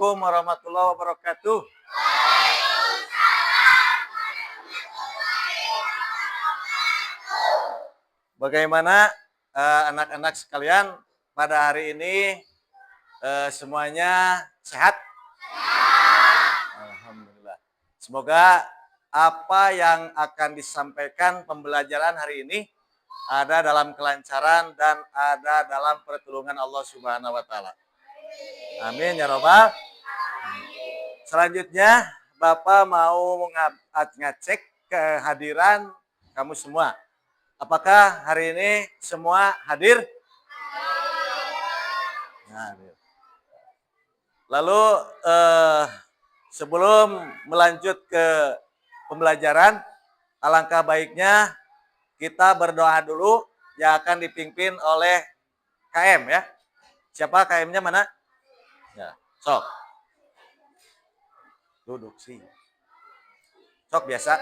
Assalamualaikum warahmatullahi wabarakatuh. Bagaimana anak-anak sekalian pada hari ini semuanya sehat? Alhamdulillah. Semoga apa yang akan disampaikan pembelajaran hari ini ada dalam kelancaran dan ada dalam pertolongan Allah Subhanahu wa taala. Amin ya robbal. Selanjutnya Bapak mau ngecek kehadiran kamu semua. Apakah hari ini semua hadir? Hadir. Lalu sebelum melanjut ke pembelajaran, alangkah baiknya kita berdoa dulu yang akan dipimpin oleh KM ya. Siapa KM-nya mana? Ya, sok. Duduk sih. Sok biasa.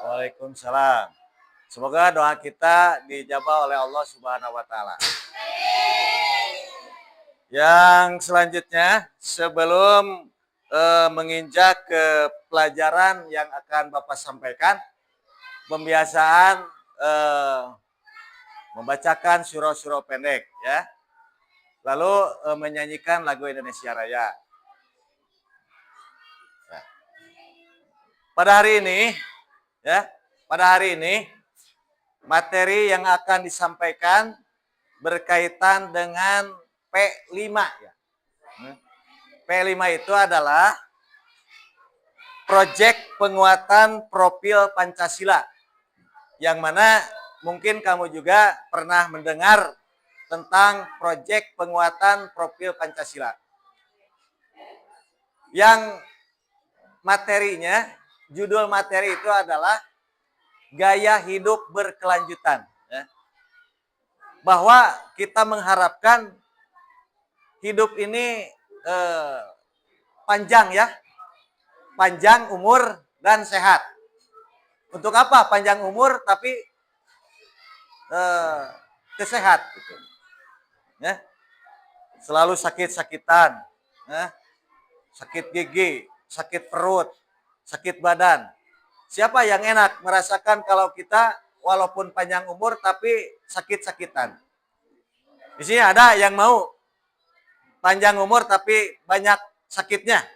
Waalaikumsalam. Semoga doa kita dijabah oleh Allah Subhanahu wa taala. Yang selanjutnya sebelum menginjak ke pelajaran yang akan Bapak sampaikan, pembiasaan membacakan surah-surah pendek ya. Lalu menyanyikan lagu Indonesia Raya. Ya. Pada hari ini ya, pada hari ini materi yang akan disampaikan berkaitan dengan P5 ya. P5 itu adalah proyek penguatan profil Pancasila. Yang mana mungkin kamu juga pernah mendengar tentang proyek penguatan profil Pancasila. Yang materinya, judul materi itu adalah gaya hidup berkelanjutan. Ya. Bahwa kita mengharapkan hidup ini panjang ya, panjang umur dan sehat. Untuk apa panjang umur tapi kesehat? Gitu. Ya. Selalu sakit-sakitan, ya. Sakit gigi, sakit perut, sakit badan. Siapa yang enak merasakan kalau kita walaupun panjang umur tapi sakit-sakitan? Di sini ada yang mau panjang umur tapi banyak sakitnya.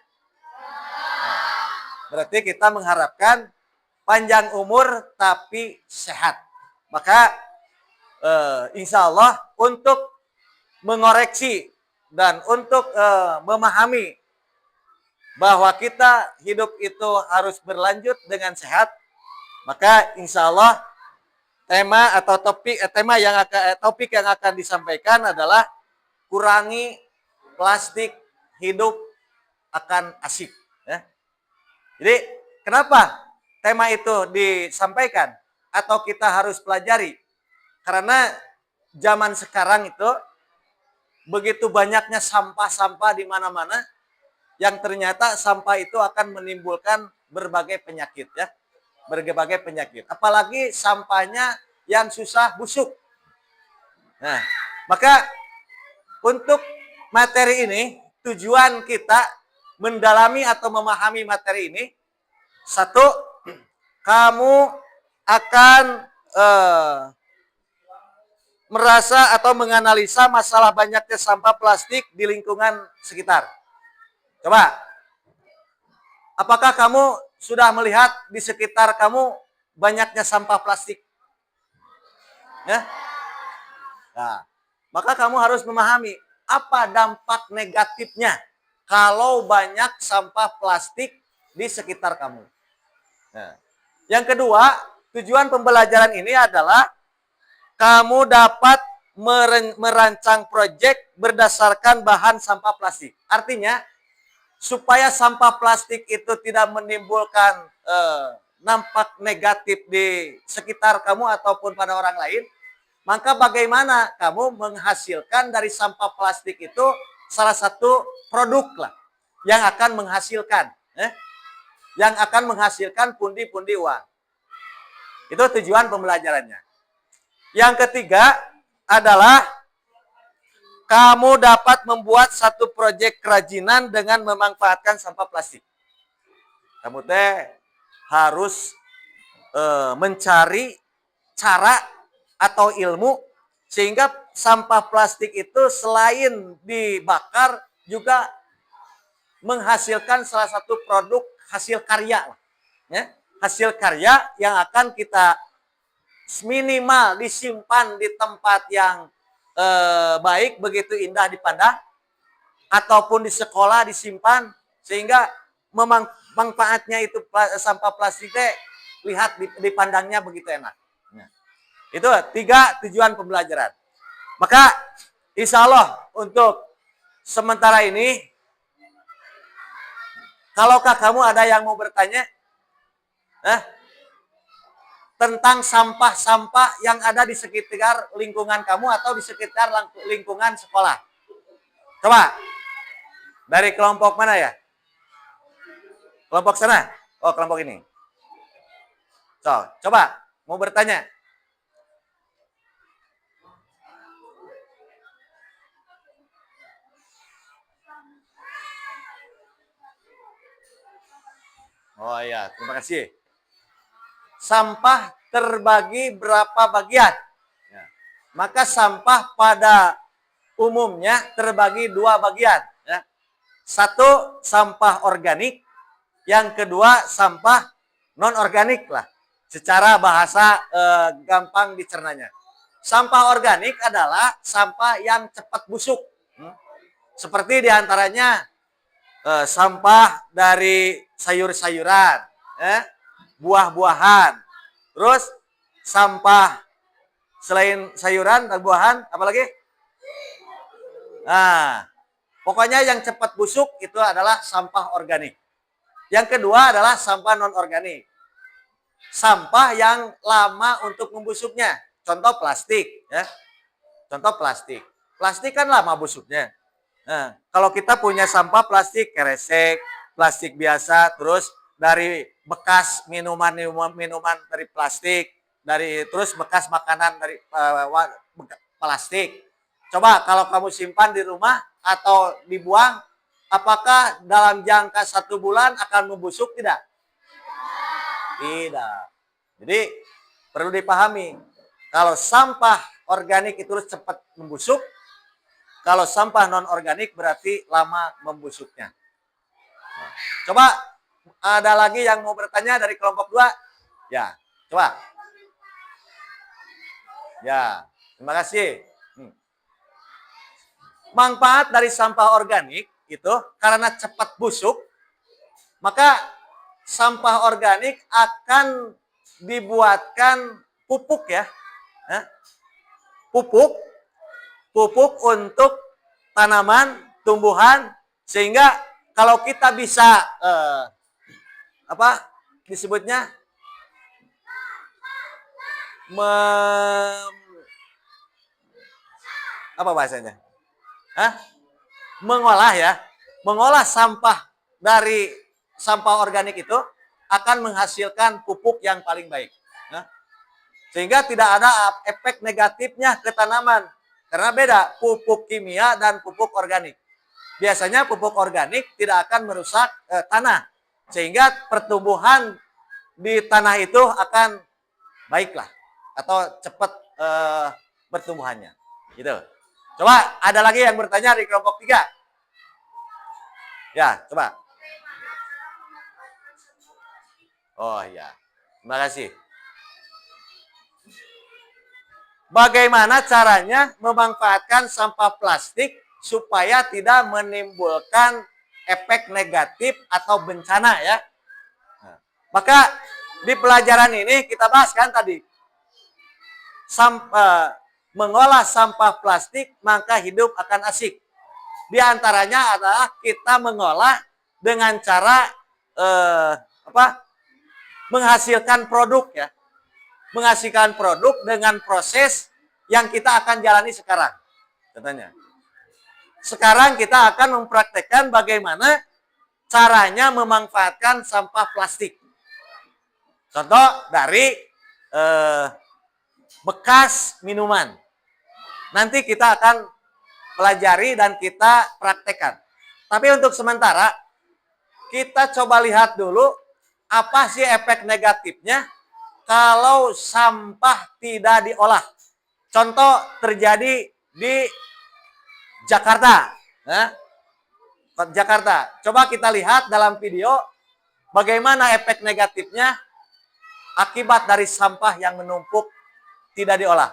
Berarti kita mengharapkan panjang umur tapi sehat. Maka insya Allah untuk mengoreksi dan untuk memahami bahwa kita hidup itu harus berlanjut dengan sehat, maka insya Allah tema atau topik yang akan disampaikan adalah kurangi plastik, hidup akan asik. Ya. Jadi kenapa tema itu disampaikan atau kita harus pelajari? Karena zaman sekarang itu begitu banyaknya sampah-sampah di mana-mana, yang ternyata sampah itu akan menimbulkan berbagai penyakit ya. Berbagai penyakit. Apalagi sampahnya yang susah busuk. Nah, maka untuk materi ini tujuan kita mendalami atau memahami materi ini, satu, kamu akan merasa atau menganalisa masalah banyaknya sampah plastik di lingkungan sekitar. Coba, apakah kamu sudah melihat di sekitar kamu banyaknya sampah plastik? Ya? Nah, maka kamu harus memahami apa dampak negatifnya kalau banyak sampah plastik di sekitar kamu. Nah, yang kedua, tujuan pembelajaran ini adalah kamu dapat merancang proyek berdasarkan bahan sampah plastik. Artinya, supaya sampah plastik itu tidak menimbulkan dampak negatif di sekitar kamu ataupun pada orang lain, maka bagaimana kamu menghasilkan dari sampah plastik itu salah satu produk lah yang akan menghasilkan pundi-pundi uang. Itu tujuan pembelajarannya. Yang ketiga adalah kamu dapat membuat satu proyek kerajinan dengan memanfaatkan sampah plastik. Kamu harus mencari cara atau ilmu sehingga sampah plastik itu selain dibakar juga menghasilkan salah satu produk hasil karya, ya, hasil karya yang akan kita minimal disimpan di tempat yang baik, begitu indah dipandang, ataupun di sekolah disimpan sehingga manfaatnya itu sampah plastik lihat dipandangnya begitu enak. Itu 3 tujuan pembelajaran. Maka insya Allah untuk sementara ini, kalaukah kamu ada yang mau bertanya tentang sampah-sampah yang ada di sekitar lingkungan kamu atau di sekitar lingkungan sekolah. Coba, dari kelompok mana ya? Kelompok sana? Oh, kelompok ini. So, coba, mau bertanya. Oh iya, terima kasih. Sampah terbagi berapa bagian? Ya. Maka sampah pada umumnya terbagi 2 bagian. Ya. 1 sampah organik, yang kedua sampah non-organik lah. Secara bahasa gampang dicernanya. Sampah organik adalah sampah yang cepat busuk. Seperti diantaranya sampah dari sayur-sayuran, buah-buahan, terus sampah selain sayuran dan buahan, apalagi? Nah, pokoknya yang cepat busuk itu adalah sampah organik. Yang kedua adalah sampah non-organik. Sampah yang lama untuk membusuknya. Contoh plastik, ya. Contoh plastik. Plastik kan lama busuknya. Nah, kalau kita punya sampah plastik kresek, plastik biasa, terus dari bekas minuman dari plastik, terus bekas makanan dari plastik. Coba kalau kamu simpan di rumah atau dibuang, apakah dalam jangka 1 bulan akan membusuk tidak? Tidak. Jadi perlu dipahami, kalau sampah organik itu cepat membusuk, kalau sampah non-organik berarti lama membusuknya. Coba ada lagi yang mau bertanya dari kelompok 2? Ya, coba. Ya, terima kasih. Manfaat dari sampah organik itu karena cepat busuk, maka sampah organik akan dibuatkan pupuk ya. Pupuk untuk tanaman, tumbuhan, sehingga kalau kita bisa disebutnya apa bahasanya? Mengolah sampah dari sampah organik itu akan menghasilkan pupuk yang paling baik. Sehingga tidak ada efek negatifnya ke tanaman. Karena beda pupuk kimia dan pupuk organik. Biasanya pupuk organik tidak akan merusak tanah. Sehingga pertumbuhan di tanah itu akan baiklah atau cepat bertumbuhannya. Gitu. Coba ada lagi yang bertanya di kelompok 3. Ya, coba. Oh ya, terima kasih. Bagaimana caranya memanfaatkan sampah plastik supaya tidak menimbulkan efek negatif atau bencana ya? Nah, maka di pelajaran ini kita bahas kan tadi mengolah sampah plastik maka hidup akan asik. Di antaranya adalah kita mengolah dengan cara menghasilkan produk ya. Menghasilkan produk dengan proses yang kita akan jalani sekarang. Katanya. Sekarang kita akan mempraktekkan bagaimana caranya memanfaatkan sampah plastik. Contoh dari bekas minuman. Nanti kita akan pelajari dan kita praktekkan. Tapi untuk sementara, kita coba lihat dulu apa sih efek negatifnya kalau sampah tidak diolah. Contoh terjadi di Jakarta. Jakarta. Coba kita lihat dalam video bagaimana efek negatifnya akibat dari sampah yang menumpuk tidak diolah.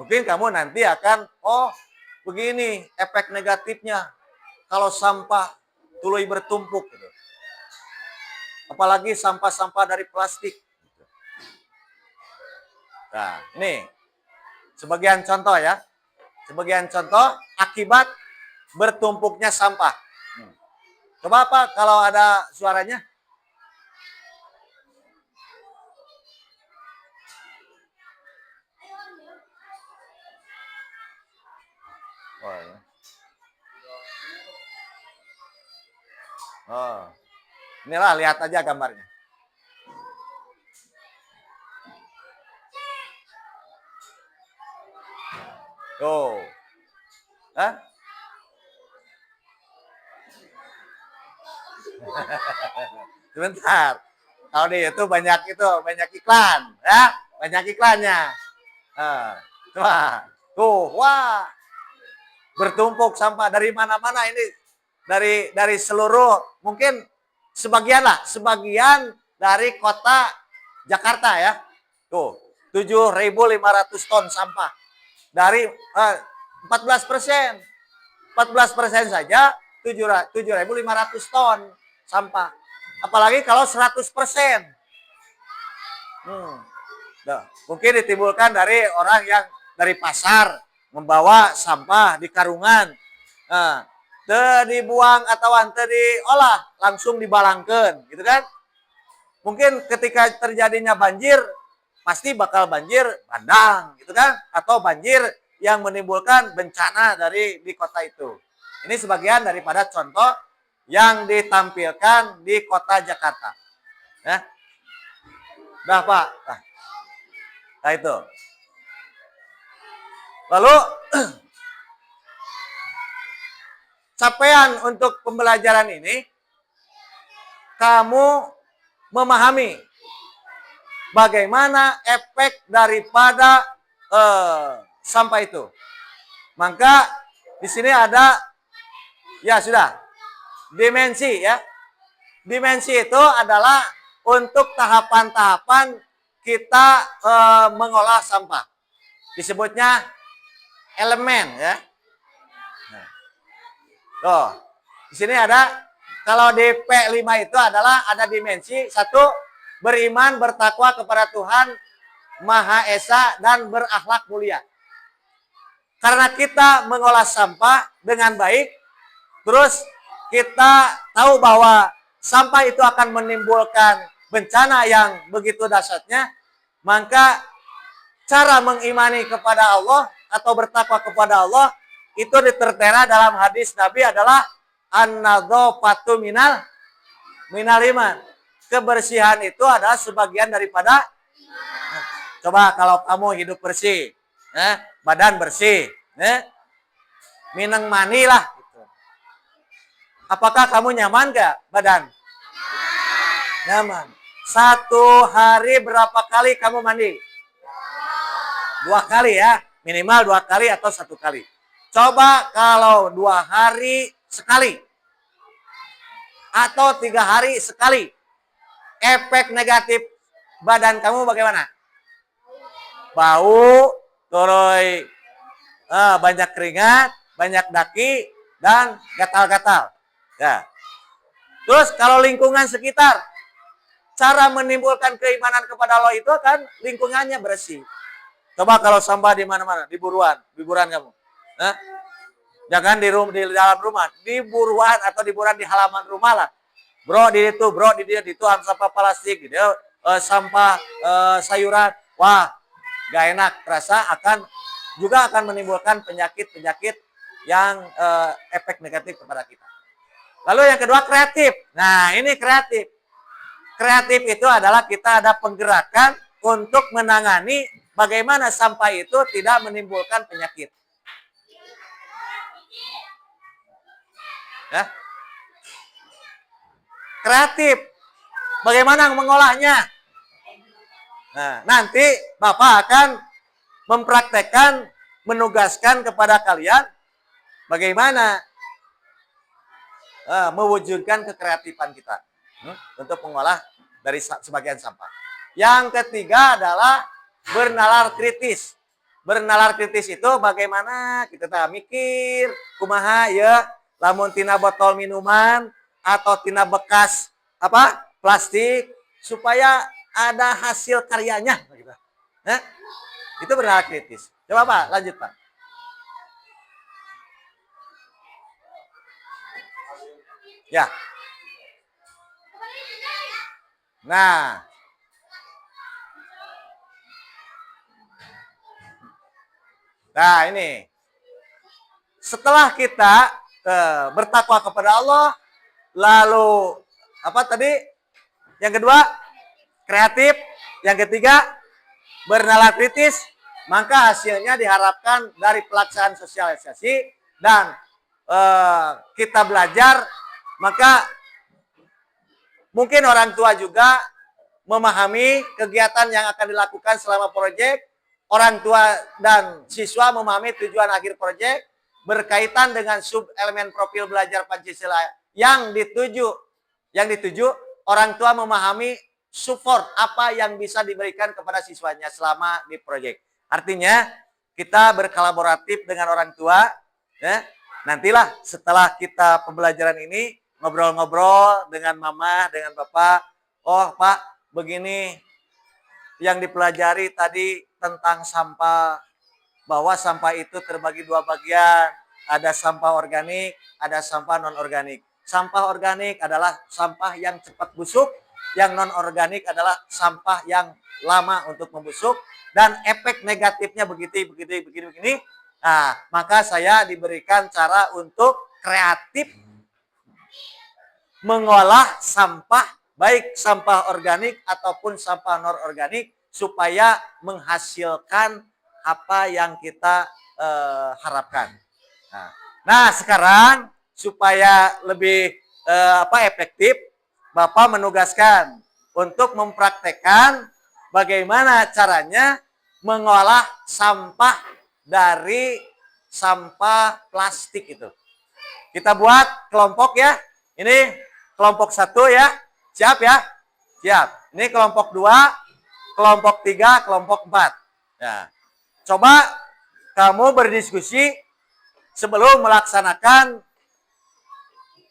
Mungkin kamu nanti akan, oh begini efek negatifnya kalau sampah tuluy bertumpuk. Gitu. Apalagi sampah-sampah dari plastik. Nah, ini sebagian contoh ya. Sebagian contoh akibat bertumpuknya sampah. Coba apa kalau ada suaranya? Oh, ya. Oh. Inilah lihat aja gambarnya. Tuh. Hah? Sebentar. Kalau di itu banyak iklan, ya, banyak iklannya. Coba, tuh, wah, bertumpuk sampah dari mana-mana ini, dari seluruh, mungkin sebagian dari kota Jakarta ya, tuh, 7.500 ton sampah dari 14%, 14% saja 7.500 ton sampah. Apalagi kalau 100%. Mungkin ditimbulkan dari orang yang dari pasar membawa sampah di karungan. Dibuang atau diolah, langsung dibalangkan, gitu kan? Mungkin ketika terjadinya banjir, pasti bakal banjir bandang, gitu kan? Atau banjir yang menimbulkan bencana di kota itu. Ini sebagian daripada contoh yang ditampilkan di kota Jakarta. Ya. Nah, Pak. Nah, itu. Lalu, capaian untuk pembelajaran ini, kamu memahami bagaimana efek daripada sampah itu. Maka di sini ada, ya sudah, dimensi ya. Dimensi itu adalah untuk tahapan-tahapan kita mengolah sampah. Disebutnya elemen ya. Tuh, di sini ada, kalau di P5 itu adalah ada dimensi, 1, beriman, bertakwa kepada Tuhan Maha Esa dan berakhlak mulia. Karena kita mengolah sampah dengan baik, terus kita tahu bahwa sampah itu akan menimbulkan bencana yang begitu dahsyatnya, maka cara mengimani kepada Allah atau bertakwa kepada Allah itu ditertera dalam hadis Nabi adalah an-nadzafatu minal iman. kebersihan itu adalah sebagian daripada. Coba kalau kamu hidup bersih, badan bersih, minang mani lah. Gitu. Apakah kamu nyaman gak badan? Nyaman. Satu hari berapa kali kamu mandi? 2 kali ya, minimal 2 kali atau 1 kali. Coba kalau 2 hari sekali atau 3 hari sekali, efek negatif badan kamu bagaimana? Bau, terus banyak keringat, banyak daki, dan gatal-gatal. Ya. Terus kalau lingkungan sekitar, cara menimbulkan keimanan kepada Allah itu kan lingkungannya bersih. Coba kalau sampah di mana-mana, di buruan kamu. Jangan di dalam rumah, di buruan atau di buruan di halaman rumah lah. Bro di itu sampah plastik, gitu. Sampah sayuran. Wah, gak enak, terasa akan menimbulkan penyakit-penyakit yang efek negatif kepada kita. Lalu yang kedua kreatif. Nah, ini kreatif. Kreatif itu adalah kita ada penggerakan untuk menangani bagaimana sampah itu tidak menimbulkan penyakit. Ya. Kreatif. Bagaimana mengolahnya? Nah, nanti Bapak akan mempraktekkan, menugaskan kepada kalian bagaimana mewujudkan kekreatifan kita untuk mengolah dari sebagian sampah. Yang ketiga adalah bernalar kritis. Bernalar kritis itu bagaimana kita mikir kumaha ya lamun tina botol minuman atau tina bekas plastik supaya ada hasil karyanya gitu. Itu bernalar kritis. Coba Pak, lanjut Pak. Ya. Nah. Nah, ini. Setelah kita bertakwa kepada Allah, lalu apa tadi? Yang kedua, kreatif. Yang ketiga, bernalar kritis. Maka hasilnya diharapkan dari pelaksanaan sosialisasi dan kita belajar, maka mungkin orang tua juga memahami kegiatan yang akan dilakukan selama proyek. Orang tua dan siswa memahami tujuan akhir proyek berkaitan dengan sub elemen profil belajar Pancasila yang dituju. Orang tua memahami support apa yang bisa diberikan kepada siswanya selama di proyek. Artinya kita berkolaboratif dengan orang tua. Ya. Nantilah setelah kita pembelajaran ini ngobrol-ngobrol dengan mama, dengan bapak. Oh Pak, begini yang dipelajari tadi tentang sampah, bahwa sampah itu terbagi 2 bagian, ada sampah organik, ada sampah non-organik. Sampah organik adalah sampah yang cepat busuk, yang non-organik adalah sampah yang lama untuk membusuk, dan efek negatifnya begini. Nah, maka saya diberikan cara untuk kreatif mengolah sampah, baik sampah organik ataupun sampah non-organik, supaya menghasilkan apa yang kita harapkan. Nah, sekarang supaya lebih efektif, Bapak menugaskan untuk mempraktekkan bagaimana caranya mengolah sampah dari sampah plastik itu. Kita buat kelompok ya. Ini kelompok 1 ya. Siap ya? Siap. Ini kelompok 2, kelompok 3, kelompok 4. Ya. Coba kamu berdiskusi sebelum melaksanakan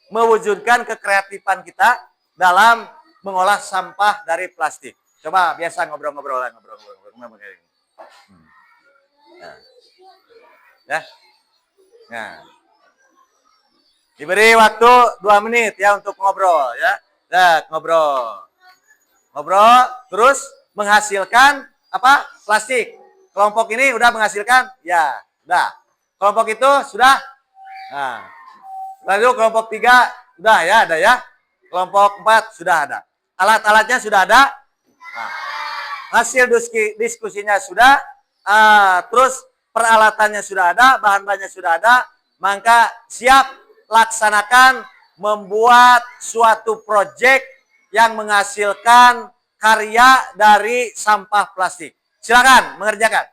mewujudkan kekreatifan kita dalam mengolah sampah dari plastik. Coba biasa ngobrol-ngobrol. Ya. Nah. Diberi waktu 2 menit ya untuk ngobrol ya. Nah, ngobrol terus menghasilkan apa? Plastik. Kelompok ini udah menghasilkan? Ya, udah. Kelompok itu sudah? Nah. Lalu kelompok 3 udah ya, ada ya. Kelompok 4 sudah ada. Alat-alatnya sudah ada. Nah, hasil diskusinya sudah, terus peralatannya sudah ada, bahan-bahannya sudah ada, maka siap laksanakan membuat suatu proyek yang menghasilkan karya dari sampah plastik. Silakan mengerjakan.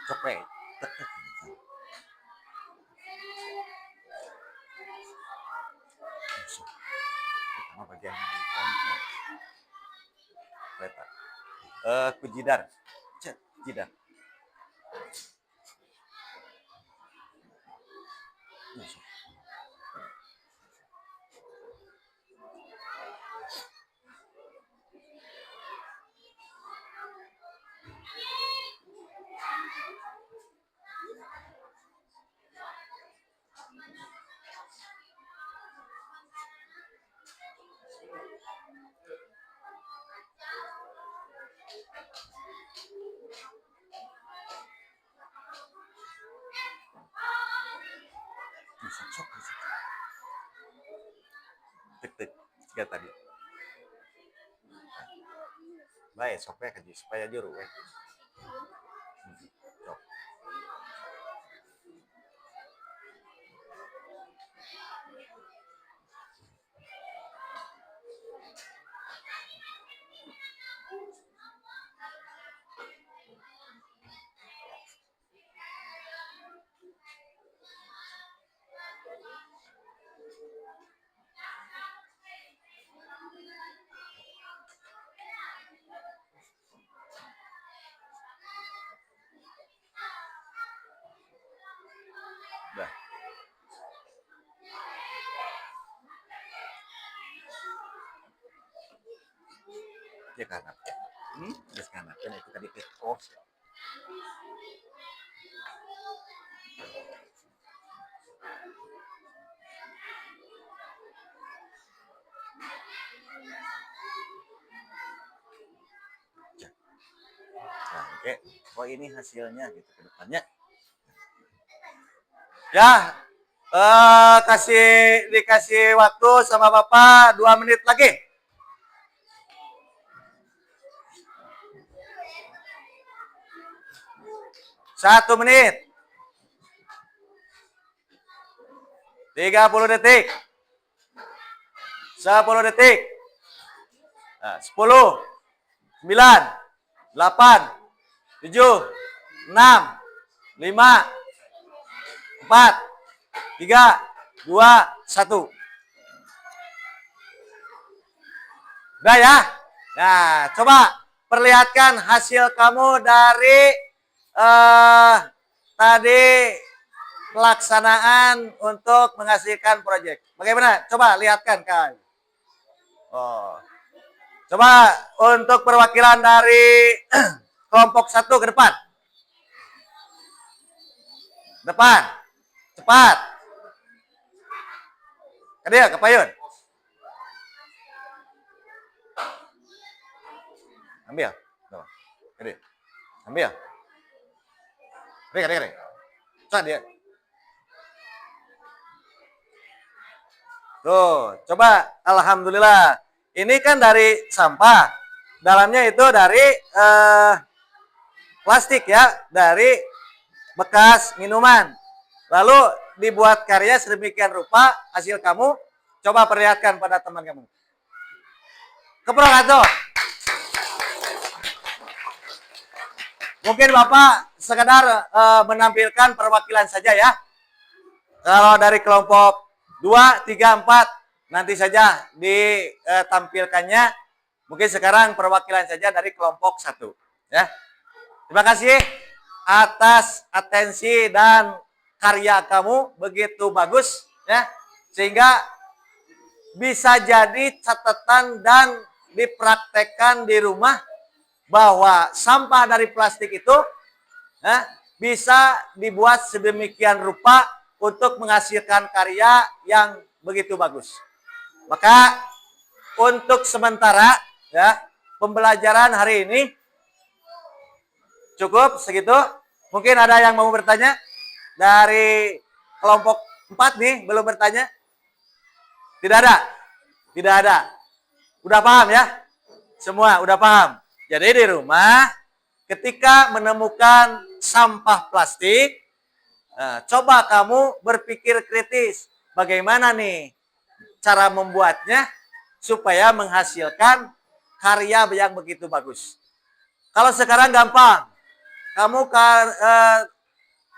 Coklat. Apa bagian kereta? Kujidar. Jidar. Tek-tek, tiga tadi. Baik, sopnya kaji supaya juru. Dah. Dia kanan. Dia kanan. Kan itu tadi oh. Nah, oke. Oh ini hasilnya gitu ke depannya. Ya, dikasih waktu sama Bapak 2 menit lagi. Satu menit. 30 detik. 10 detik. Nah, 10, 9, 8, 7, 6, 5, 4, 3, 2, 1. Udah ya? Nah, coba perlihatkan hasil kamu dari tadi pelaksanaan untuk menghasilkan proyek. Bagaimana? Coba lihatkan, Kak. Oh. Coba untuk perwakilan dari kelompok 1 ke depan. Depan. Cepat. Kedil, ke payun. Ambil. Kedil. Ambil. Kedil. Cepat dia. Tuh, coba. Alhamdulillah. Ini kan dari sampah. Dalamnya itu dari plastik ya. Dari bekas minuman. Lalu dibuat karya sedemikian rupa hasil kamu. Coba perlihatkan pada teman kamu. Keprok atuh. Mungkin Bapak sekedar menampilkan perwakilan saja ya. Kalau dari kelompok 2, 3, 4. Nanti saja ditampilkannya. Mungkin sekarang perwakilan saja dari kelompok 1. Ya. Terima kasih atas atensi dan karya kamu begitu bagus ya. Sehingga bisa jadi catatan dan dipraktekkan di rumah bahwa sampah dari plastik itu bisa dibuat sedemikian rupa untuk menghasilkan karya yang begitu bagus. Maka untuk sementara ya pembelajaran hari ini cukup segitu. Mungkin ada yang mau bertanya dari kelompok 4 nih belum bertanya? Tidak ada? Tidak ada. Udah paham ya? Semua udah paham. Jadi di rumah ketika menemukan sampah plastik, coba kamu berpikir kritis. Bagaimana nih cara membuatnya supaya menghasilkan karya yang begitu bagus. Kalau sekarang gampang. Kamu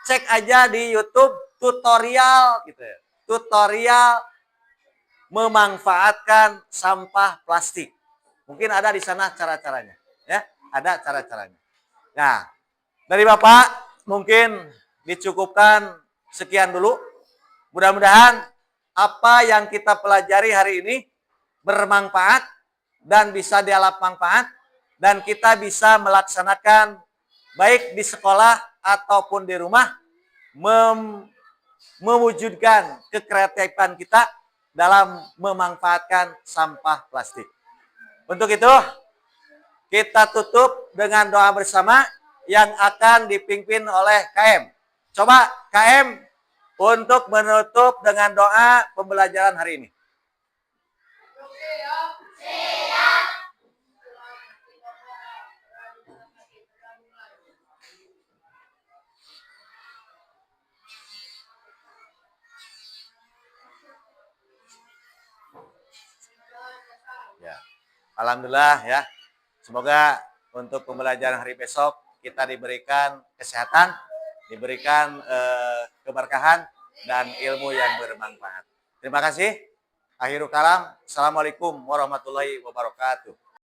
cek aja di YouTube tutorial gitu ya. Tutorial memanfaatkan sampah plastik. Mungkin ada di sana cara-caranya, ya. Ada cara-caranya. Nah, dari Bapak mungkin dicukupkan sekian dulu. Mudah-mudahan apa yang kita pelajari hari ini bermanfaat dan bisa dialap manfaat dan kita bisa melaksanakan baik di sekolah ataupun di rumah mewujudkan kekreatifan kita dalam memanfaatkan sampah plastik. Untuk itu, kita tutup dengan doa bersama yang akan dipimpin oleh KM. Coba KM untuk menutup dengan doa pembelajaran hari ini. Ya. Alhamdulillah ya. Semoga untuk pembelajaran hari besok kita diberikan kesehatan, diberikan keberkahan dan ilmu yang bermanfaat. Terima kasih. Akhirul kalam. Assalamualaikum warahmatullahi wabarakatuh.